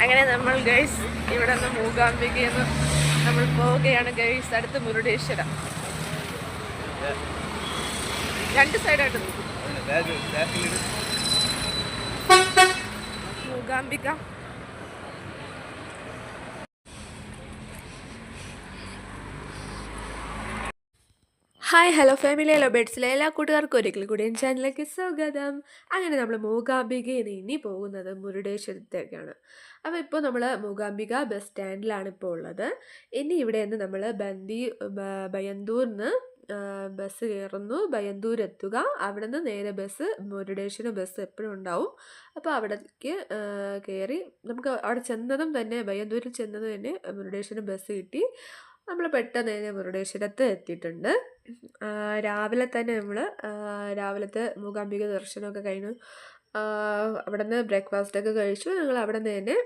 അങ്ങനെ നമ്മൾ ഗൈസ് ഇവിടെ നിന്ന് മൂകാംബികയിൽ നിന്ന് നമ്മൾ പോവുകയാണ് ഗൈസ്. അടുത്ത് മുരുടേശ്വരം. രണ്ട് സൈഡായിട്ട് Mookambika. Hi hello family, hello ബെഡ്സിലെ എല്ലാ കൂട്ടുകാർക്കും ഒരിക്കൽ കൂടി എൻ്റെ ചാനലിലേക്ക് സ്വാഗതം. അങ്ങനെ നമ്മൾ മൂകാംബികയിൽ നിന്ന് ഇനി പോകുന്നത് മുരുടേശ്വരത്തേക്കാണ്. അപ്പോൾ ഇപ്പോൾ നമ്മൾ മൂകാംബിക ബസ് സ്റ്റാൻഡിലാണ് ഇപ്പോൾ ഉള്ളത്. ഇനി ഇവിടെ നിന്ന് നമ്മൾ ബയന്തൂരിന്ന് ബസ് കയറുന്നു. ബയന്തൂർ എത്തുക. അവിടെ നിന്ന് നേരെ ബസ് മുരുടേശ്വരം ബസ് എപ്പോഴും ഉണ്ടാവും. അപ്പോൾ അവിടേക്ക് കയറി നമുക്ക് അവിടെ ചെന്നതും തന്നെ ബയന്തൂരിൽ ചെന്നതും തന്നെ മുരുടേശ്വരം ബസ് കിട്ടി. നമ്മൾ പെട്ടെന്ന് തന്നെ മുരുടേശ്വരത്ത് എത്തിയിട്ടുണ്ട്. രാവിലെ തന്നെ നമ്മൾ രാവിലത്തെ മൂകാംബിക ദർശനമൊക്കെ കഴിഞ്ഞു. അവിടെ നിന്ന് ബ്രേക്ക്ഫാസ്റ്റൊക്കെ കഴിച്ചു. ഞങ്ങൾ അവിടെ നിന്ന് തന്നെ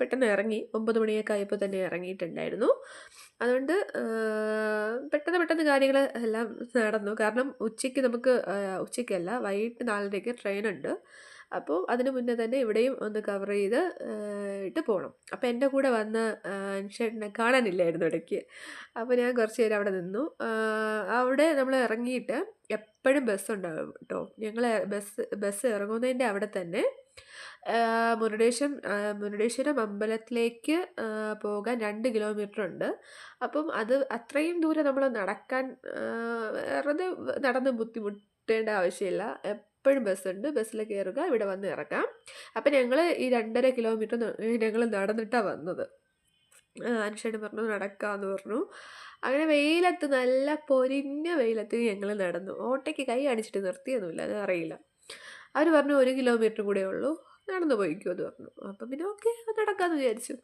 പെട്ടെന്ന് ഇറങ്ങി. 9 മണിയൊക്കെ ആയപ്പോൾ തന്നെ ഇറങ്ങിയിട്ടുണ്ടായിരുന്നു. അതുകൊണ്ട് പെട്ടെന്ന് കാര്യങ്ങൾ എല്ലാം നടന്നു. കാരണം ഉച്ചയ്ക്കല്ല, വൈകിട്ട് 4:30 ട്രെയിനുണ്ട്. അപ്പോൾ അതിന് മുന്നേ തന്നെ ഇവിടെയും ഒന്ന് കവർ ചെയ്ത് ഇട്ട് പോകണം. അപ്പോൾ എൻ്റെ കൂടെ വന്ന ചേട്ടനെ കാണാനില്ലായിരുന്നു ഇടയ്ക്ക്. അപ്പോൾ ഞാൻ കുറച്ച് നേരം അവിടെ നിന്നു. അവിടെ നമ്മൾ ഇറങ്ങിയിട്ട് എപ്പോഴും ബസ് ഉണ്ടാകും കേട്ടോ. ഞങ്ങൾ ബസ് ഇറങ്ങുന്നതിൻ്റെ അവിടെ തന്നെ മുരുടേശ്വരം അമ്പലത്തിലേക്ക് പോകാൻ 2 കിലോമീറ്റർ ഉണ്ട്. അപ്പം അത് അത്രയും ദൂരം നമ്മൾ നടക്കാൻ വെറുതെ നടന്ന് ബുദ്ധിമുട്ടേണ്ട ആവശ്യമില്ല. എപ്പോഴും ബസ്സുണ്ട്. ബസ്സിൽ കയറുക, ഇവിടെ വന്ന് ഇറങ്ങാം. അപ്പം ഞങ്ങൾ ഈ 2.5 കിലോമീറ്റർ ഞങ്ങൾ നടന്നിട്ടാണ് വന്നത്. അനുഷേട്ടൻ പറഞ്ഞു നടക്കാമെന്ന് പറഞ്ഞു. അങ്ങനെ വെയിലത്ത്, നല്ല പൊരിഞ്ഞ വെയിലത്ത് ഞങ്ങൾ നടന്നു. ഓട്ടയ്ക്ക് കൈ കാണിച്ചിട്ട് നിർത്തിയൊന്നുമില്ല, അത് അറിയില്ല. അവർ പറഞ്ഞു 1 കിലോമീറ്റർ കൂടെ ഉള്ളൂ, നടന്നു പോയിക്കോ എന്ന് പറഞ്ഞു. അപ്പം പിന്നെ ഓക്കെ നടക്കാമെന്ന് വിചാരിച്ചു.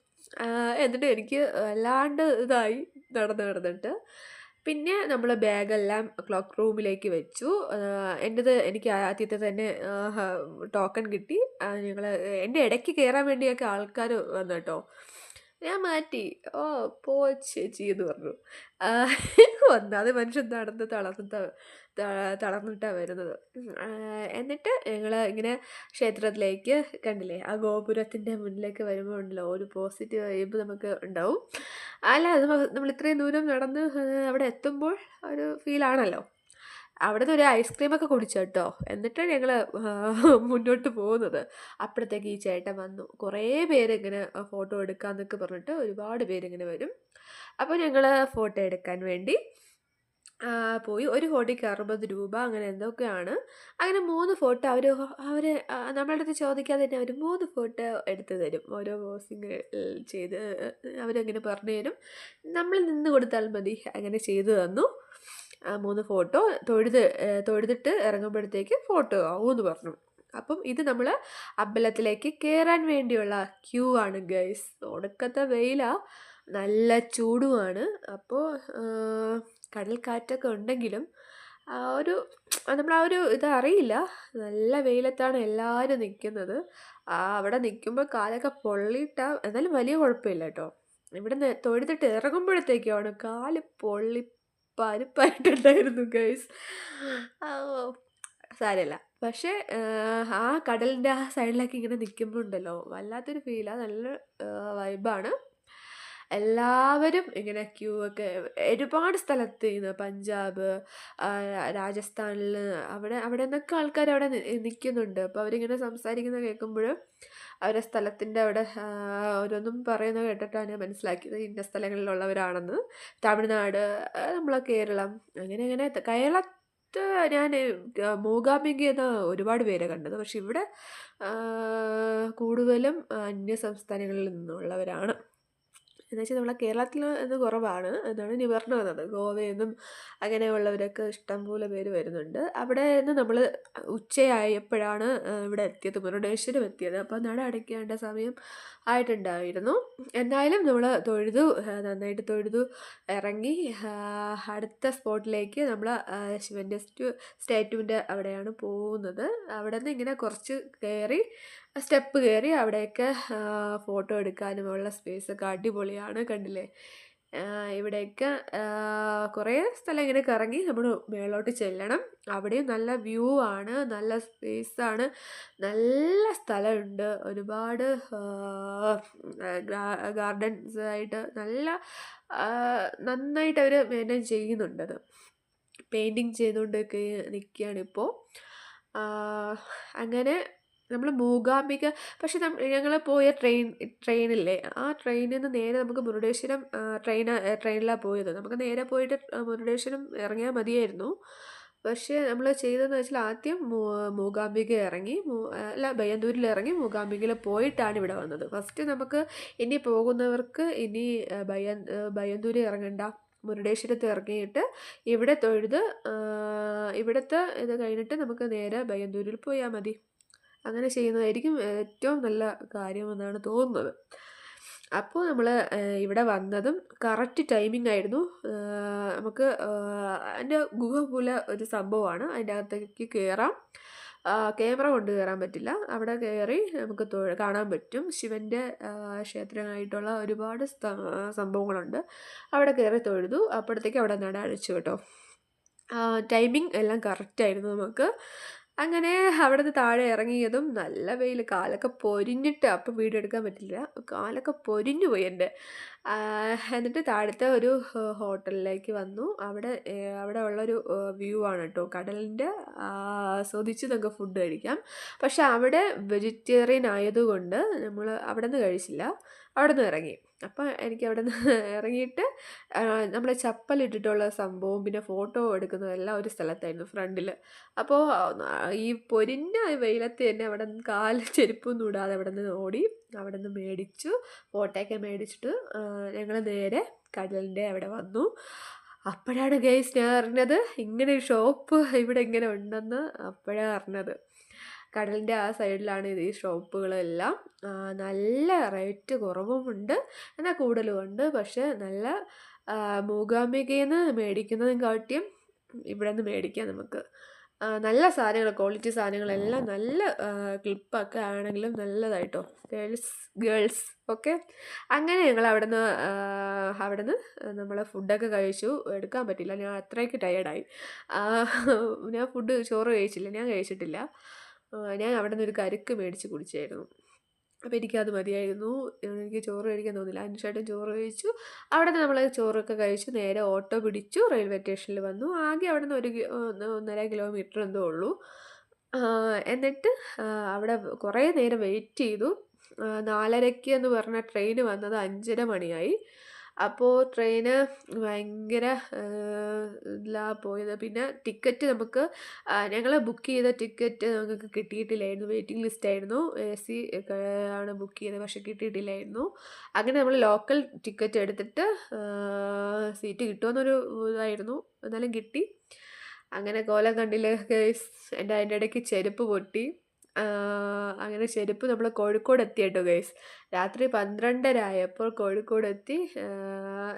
എന്നിട്ട് എനിക്ക് വല്ലാണ്ട് ഇതായി നടന്നിട്ട്. പിന്നെ നമ്മൾ ബാഗെല്ലാം ക്ലോക്ക് റൂമിലേക്ക് വെച്ചു. എനിക്ക് ആദ്യത്തെ തന്നെ ടോക്കൺ കിട്ടി. എൻ്റെ ഇടയ്ക്ക് കയറാൻ വേണ്ടിയൊക്കെ ആൾക്കാർ വന്നു കേട്ടോ. ഞാൻ മാറ്റി. പോ ചേച്ചി എന്ന് പറഞ്ഞു. ഒന്നാമത് മനുഷ്യൻ നടന്ന് തളർന്നിട്ടാണ് വരുന്നത്. എന്നിട്ട് ഞങ്ങൾ ഇങ്ങനെ ക്ഷേത്രത്തിലേക്ക്, കണ്ടില്ലേ, ആ ഗോപുരത്തിൻ്റെ മുന്നിലേക്ക് വരുമ്പോൾ ഉണ്ടല്ലോ ഒരു പോസിറ്റീവ് വൈബ് നമുക്ക് ഉണ്ടാവും. അല്ല, നമ്മൾ ഇത്രയും ദൂരം നടന്ന് അവിടെ എത്തുമ്പോൾ ഒരു ഫീലാണല്ലോ. അവിടെ നിന്ന് ഒരു ഐസ്ക്രീമൊക്കെ കുടിച്ചു കേട്ടോ. എന്നിട്ട് ഞങ്ങൾ മുന്നോട്ട് പോകുന്നത്. അപ്പോഴത്തേക്ക് ഈ ചേട്ടൻ വന്നു. കുറേ പേരിങ്ങനെ ഫോട്ടോ എടുക്കാമെന്നൊക്കെ പറഞ്ഞിട്ട് ഒരുപാട് പേരിങ്ങനെ വരും. അപ്പോൾ ഞങ്ങൾ ഫോട്ടോ എടുക്കാൻ വേണ്ടി പോയി. ഒരു ഫോട്ടോയ്ക്ക് 60 രൂപ അങ്ങനെ എന്തൊക്കെയാണ്. അങ്ങനെ 3 ഫോട്ടോ അവർ നമ്മളുടെ അടുത്ത് ചോദിക്കാതെ തന്നെ അവർ 3 ഫോട്ടോ എടുത്ത് തരും. ഓരോ പോസിങ് ചെയ്ത് അവരങ്ങനെ പറഞ്ഞു തരും. നമ്മൾ നിന്ന് കൊടുത്താൽ മതി. അങ്ങനെ ചെയ്തു തന്നു. 3 ഫോട്ടോ തൊഴുതിട്ട് ഇറങ്ങുമ്പോഴത്തേക്ക് ഫോട്ടോ ആവുമെന്ന് പറഞ്ഞു. അപ്പം ഇത് നമ്മൾ അമ്പലത്തിലേക്ക് കയറാൻ വേണ്ടിയുള്ള ക്യൂ ആണ് ഗൈസ്. ഒടുക്കത്തെ വെയിലാണ്, നല്ല ചൂടുമാണ്. അപ്പോൾ കടൽക്കാറ്റൊക്കെ ഉണ്ടെങ്കിലും നമ്മൾ ആ ഒരു ഇത് അറിയില്ല. നല്ല വെയിലത്താണ് എല്ലാവരും നിൽക്കുന്നത്. അവിടെ നിൽക്കുമ്പോൾ കാലൊക്കെ പൊള്ളിയിട്ടാൽ എന്നാലും വലിയ കുഴപ്പമില്ല കേട്ടോ. ഇവിടെ തൊഴുതിട്ട് ഇറങ്ങുമ്പോഴത്തേക്കാണ് കാല് പരുപ്പായിട്ടുണ്ടായിരുന്നു ഗൈസ്. സാരമില്ല. പക്ഷേ ആ കടലിൻ്റെ ആ സൈഡിലേക്ക് ഇങ്ങനെ നിൽക്കുമ്പോൾ ഉണ്ടല്ലോ വല്ലാത്തൊരു ഫീലാണ്. നല്ല വൈബാണ്. എല്ലാവരും ഇങ്ങനെ ക്യൂ ഒക്കെ ഒരുപാട് സ്ഥലത്ത് നിന്ന്, പഞ്ചാബ്, രാജസ്ഥാനിൽ, അവിടെ നിന്നൊക്കെ ആൾക്കാർ അവിടെ നിൽക്കുന്നുണ്ട്. അപ്പോൾ അവരിങ്ങനെ സംസാരിക്കുന്നത് കേൾക്കുമ്പോൾ അവരുടെ സ്ഥലത്തിൻ്റെ അവിടെ ഓരോന്നും പറയുന്നത് കേട്ടിട്ടാണ് ഞാൻ മനസ്സിലാക്കിയത് ഇന്ന സ്ഥലങ്ങളിലുള്ളവരാണെന്ന്. തമിഴ്നാട്, നമ്മളെ കേരളം, അങ്ങനെ കേരളത്ത് ഞാൻ മൂകാംബികയെന്ന് ഒരുപാട് പേരെ കണ്ടത്. പക്ഷെ ഇവിടെ കൂടുതലും അന്യ സംസ്ഥാനങ്ങളിൽ നിന്നുള്ളവരാണ്. എന്നുവെച്ചാൽ നമ്മളെ കേരളത്തിൽ ഇത് കുറവാണ് എന്നാണ് ഇനി പറഞ്ഞു വന്നത്. ഗോവയിൽ നിന്നും അങ്ങനെയുള്ളവരൊക്കെ ഇഷ്ടംപോലെ പേര് വരുന്നുണ്ട്. അവിടെ നിന്ന് നമ്മൾ ഉച്ചയായപ്പോഴാണ് ഇവിടെ എത്തിയത്, മുരുടേശ്വരം എത്തിയത്. അപ്പോൾ നട അടയ്ക്കേണ്ട സമയം ആയിട്ടുണ്ടായിരുന്നു. എന്തായാലും നമ്മൾ നന്നായിട്ട് തൊഴുതു ഇറങ്ങി. അടുത്ത സ്പോട്ടിലേക്ക് നമ്മൾ ശിവൻ്റെ സ്റ്റാറ്റുവിൻ്റെ അവിടെയാണ് പോകുന്നത്. അവിടെ നിന്ന് ഇങ്ങനെ കുറച്ച് സ്റ്റെപ്പ് കയറി അവിടെയൊക്കെ ഫോട്ടോ എടുക്കാനുമുള്ള സ്പേസൊക്കെ അടിപൊളിയാണ്, കണ്ടില്ലേ. ഇവിടെയൊക്കെ കുറേ സ്ഥലം ഇങ്ങനെ കറങ്ങി നമ്മൾ മേലോട്ട് ചെല്ലണം. അവിടെയും നല്ല വ്യൂ ആണ്, നല്ല സ്പേസാണ്, നല്ല സ്ഥലമുണ്ട്. ഒരുപാട് ഗാർഡൻസ് ആയിട്ട് നല്ല നന്നായിട്ട് അവർ മെയിൻറ്റെയിൻ ചെയ്യുന്നുണ്ടത്. പെയിൻറ്റിങ് ചെയ്തുകൊണ്ടൊക്കെ നിൽക്കുകയാണിപ്പോൾ. അങ്ങനെ നമ്മൾ മൂകാംബിക, പക്ഷെ ഞങ്ങൾ പോയ ട്രെയിനില്ലേ, ആ ട്രെയിനിൽ നിന്ന് നേരെ നമുക്ക് മുരുടേശ്വരം ട്രെയിനിലാണ് പോയത്. നമുക്ക് നേരെ പോയിട്ട് മുരുടേശ്വരം ഇറങ്ങിയാൽ മതിയായിരുന്നു. പക്ഷേ നമ്മൾ ചെയ്തതെന്ന് വെച്ചാൽ ആദ്യം മൂകാംബിക ഇറങ്ങി, അല്ല ബയ്യന്തൂരിൽ ഇറങ്ങി മൂകാംബികയിൽ പോയിട്ടാണ് ഇവിടെ വന്നത്. ഫസ്റ്റ് നമുക്ക് ഇനി പോകുന്നവർക്ക് ഇനി ബയ്യന്തൂരിൽ ഇറങ്ങണ്ട, മുരുടേശ്വരത്ത് ഇറങ്ങിയിട്ട് ഇവിടെ തൊഴുത് ഇവിടുത്തെ ഇത് കഴിഞ്ഞിട്ട് നമുക്ക് നേരെ ബയ്യന്തൂരിൽ പോയാൽ മതി. അങ്ങനെ ചെയ്യുന്നതായിരിക്കും ഏറ്റവും നല്ല കാര്യമെന്നാണ് തോന്നുന്നത്. അപ്പോൾ നമ്മൾ ഇവിടെ വന്നതും കറക്റ്റ് ടൈമിംഗ് ആയിരുന്നു. നമുക്ക് അതിൻ്റെ ഗുഹ പോലെ ഒരു സംഭവമാണ്. അതിൻ്റെ അകത്തേക്ക് കയറാം. ക്യാമറ കൊണ്ട് കയറാൻ പറ്റില്ല. അവിടെ കയറി നമുക്ക് കാണാൻ പറ്റും. ശിവൻ്റെ ക്ഷേത്രമായിട്ടുള്ള ഒരുപാട് സംഭവങ്ങളുണ്ട്. അവിടെ കയറി തൊഴുതു. അപ്പോഴത്തേക്ക് അവിടെ നട അടച്ചു കേട്ടോ. ടൈമിംഗ് എല്ലാം കറക്റ്റായിരുന്നു നമുക്ക്. അങ്ങനെ അവിടെ നിന്ന് താഴെ ഇറങ്ങിയതും നല്ല വെയിൽ, കാലൊക്കെ പൊരിഞ്ഞിട്ട്, അപ്പം വീഡിയോ എടുക്കാൻ പറ്റില്ല, കാലൊക്കെ പൊരിഞ്ഞു പോയി എൻ്റെ. എന്നിട്ട് താഴത്തെ ഒരു ഹോട്ടലിലേക്ക് വന്നു. അവിടെ ഉള്ളൊരു വ്യൂ ആണ് കേട്ടോ, കടലിൻ്റെ ആസ്വദിച്ച് നമുക്ക് ഫുഡ് കഴിക്കാം. പക്ഷെ അവിടെ വെജിറ്റേറിയൻ ആയതുകൊണ്ട് നമ്മൾ അവിടെ നിന്ന് കഴിച്ചില്ല, അവിടെ നിന്ന് ഇറങ്ങി. അപ്പം എനിക്ക് അവിടെ നിന്ന് ഇറങ്ങിയിട്ട് നമ്മൾ ചപ്പലിട്ടിട്ടുള്ള സംഭവം പിന്നെ ഫോട്ടോ എടുക്കുന്നതെല്ലാം ഒരു സ്ഥലത്തായിരുന്നു ഫ്രണ്ടിൽ. അപ്പോൾ ഈ പൊരിഞ്ഞ വെയിലത്ത് തന്നെ അവിടെ നിന്ന് ചെരുപ്പൊന്നും ഇടാതെ അവിടെ നിന്ന് ഓടി, അവിടെ നിന്ന് മേടിച്ചു, ഫോട്ടോയൊക്കെ മേടിച്ചിട്ട് ഞങ്ങൾ നേരെ കടലിൻ്റെ അവിടെ വന്നു. അപ്പോഴാണ് ഗൈസ് ഞാൻ അറിഞ്ഞത് ഇങ്ങനെ ഒരു ഷോപ്പ് ഇവിടെ ഇങ്ങനെ ഉണ്ടെന്ന്. അപ്പോഴാണ് അറിഞ്ഞത്. കടലിൻ്റെ ആ സൈഡിലാണ് ഈ ഷോപ്പുകളെല്ലാം. നല്ല റേറ്റ് കുറവുമുണ്ട്, എന്നാൽ കൂടുതലുമുണ്ട്. പക്ഷേ നല്ല മൂകാംബികയിൽ നിന്ന് മേടിക്കുന്നതും കാട്ടിയും ഇവിടെ നിന്ന് മേടിക്കാം നമുക്ക്. നല്ല സാധനങ്ങൾ, ക്വാളിറ്റി സാധനങ്ങളെല്ലാം നല്ല ക്ലിപ്പൊക്കെ ആണെങ്കിലും നല്ലതായിട്ടോ, ഗേൾസ് ഓക്കെ. അങ്ങനെ ഞങ്ങൾ അവിടെ നിന്ന് നമ്മൾ ഫുഡൊക്കെ കഴിച്ചു. എടുക്കാൻ പറ്റില്ല, ഞാൻ അത്രയ്ക്ക് ടയേർഡായി. ഞാൻ ചോറ് കഴിച്ചില്ല, ഞാൻ കഴിച്ചിട്ടില്ല. ഞാൻ അവിടെ നിന്ന് ഒരു കരിക്ക് മേടിച്ച് കുടിച്ചായിരുന്നു. അപ്പോൾ എനിക്കത് മതിയായിരുന്നു, എനിക്ക് ചോറ് കഴിക്കാൻ തോന്നില്ല. അതിനുശേഷം ചോറ് കഴിച്ചു. അവിടെ നിന്ന് നമ്മൾ ചോറൊക്കെ കഴിച്ചു നേരെ ഓട്ടോ പിടിച്ചു, റെയിൽവേ സ്റ്റേഷനിൽ വന്നു. ആകെ അവിടെ നിന്ന് 1.5 കിലോമീറ്റർ എന്തോ ഉള്ളൂ. എന്നിട്ട് അവിടെ കുറേ നേരം വെയിറ്റ് ചെയ്തു. 4:30 എന്ന് പറഞ്ഞ ട്രെയിൻ വന്നത് 5:30 മണിയായി. അപ്പോൾ ട്രെയിന് ഭയങ്കര ഇതിലാണ് പോയത്. പിന്നെ ടിക്കറ്റ് നമുക്ക് ഞങ്ങൾ ബുക്ക് ചെയ്ത ടിക്കറ്റ് നമുക്ക് കിട്ടിയിട്ടില്ലായിരുന്നു, വെയിറ്റിംഗ് ലിസ്റ്റായിരുന്നു. AC ആണ് ബുക്ക് ചെയ്തത്, പക്ഷെ കിട്ടിയിട്ടില്ലായിരുന്നു. അങ്ങനെ നമ്മൾ ലോക്കൽ ടിക്കറ്റ് എടുത്തിട്ട് സീറ്റ് കിട്ടുമെന്നൊരു ഇതായിരുന്നു, എന്നാലും കിട്ടി. അങ്ങനെ കോലം കണ്ടില്ലേ ഗൈസ്, അതിൻ്റെ ഇടയ്ക്ക് ചെരുപ്പ് പൊട്ടി. അങ്ങനെ ചെരുപ്പ് നമ്മൾ കോഴിക്കോട് എത്തി കേട്ടോ ഗൈസ്. രാത്രി 12:30 ആയപ്പോൾ കോഴിക്കോട് എത്തി.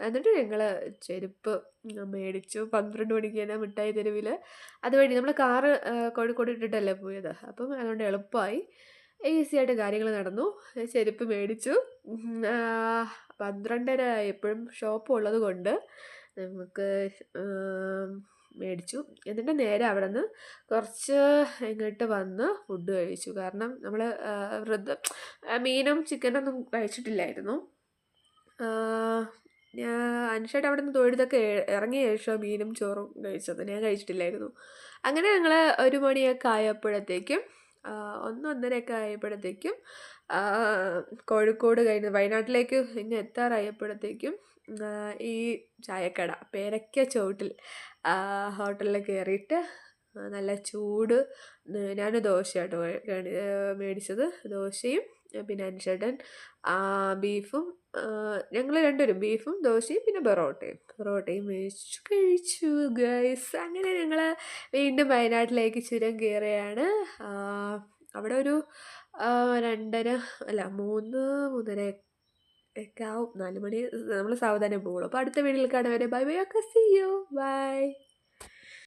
എന്നിട്ട് ഞങ്ങൾ ചെരുപ്പ് മേടിച്ചു 12 മണിക്ക് തന്നെ മിഠായി തെരുവിൽ. അതുവഴി നമ്മൾ കാറ് കോഴിക്കോട് ഇട്ടിട്ടല്ലേ പോയത്, അപ്പം അതുകൊണ്ട് എളുപ്പമായി, ഈസി ആയിട്ട് കാര്യങ്ങൾ നടന്നു. ചെരുപ്പ് മേടിച്ചു. 12:30 ആയപ്പോഴും ഷോപ്പ് ഉള്ളത് കൊണ്ട് നമുക്ക് മേടിച്ചു. എന്നിട്ട് നേരെ അവിടെ നിന്ന് കുറച്ച് ഇങ്ങോട്ട് വന്ന് ഫുഡ് കഴിച്ചു. കാരണം നമ്മൾ മീനും ചിക്കനൊന്നും കഴിച്ചിട്ടില്ലായിരുന്നു. ഞാൻ അനുഷേട്ട് അവിടെ നിന്ന് തൊഴുതൊക്കെ ഇറങ്ങിയ ശേഷം മീനും ചോറും കഴിച്ചത്, ഞാൻ കഴിച്ചിട്ടില്ലായിരുന്നു. അങ്ങനെ ഞങ്ങൾ 1 മണിയൊക്കെ ആയപ്പോഴത്തേക്കും 1-1:30 ആയപ്പോഴത്തേക്കും കോഴിക്കോട് കഴിഞ്ഞ് വയനാട്ടിലേക്ക് ഇങ്ങ് എത്താറായപ്പോഴത്തേക്കും ഈ ചായക്കട പേരയ്ക്ക ചോട്ടിൽ ഹോട്ടലിൽ കയറിയിട്ട് നല്ല ചൂട്, ഞാൻ ദോശ കേട്ടോ മേടിച്ചത്, ദോശയും പിന്നെ അനുഷേട്ടൻ ബീഫും, ഞങ്ങൾ രണ്ടുപേരും ബീഫും ദോശയും പിന്നെ പൊറോട്ടയും മേടിച്ചു കഴിച്ചു ഗൈസ്. അങ്ങനെ ഞങ്ങൾ വീണ്ടും വയനാട്ടിലേക്ക് ചുരം കയറുകയാണ്. അവിടെ ഒരു 3-3:30 ഒക്കെ ആവും. 4 മണി നമ്മൾ സാവധാനം പോകുള്ളൂ. അപ്പോൾ അടുത്ത വീഡിയോയിൽ കാണുവരെ ബൈ ബൈ ഒക്കെ, സീ യു ബൈ.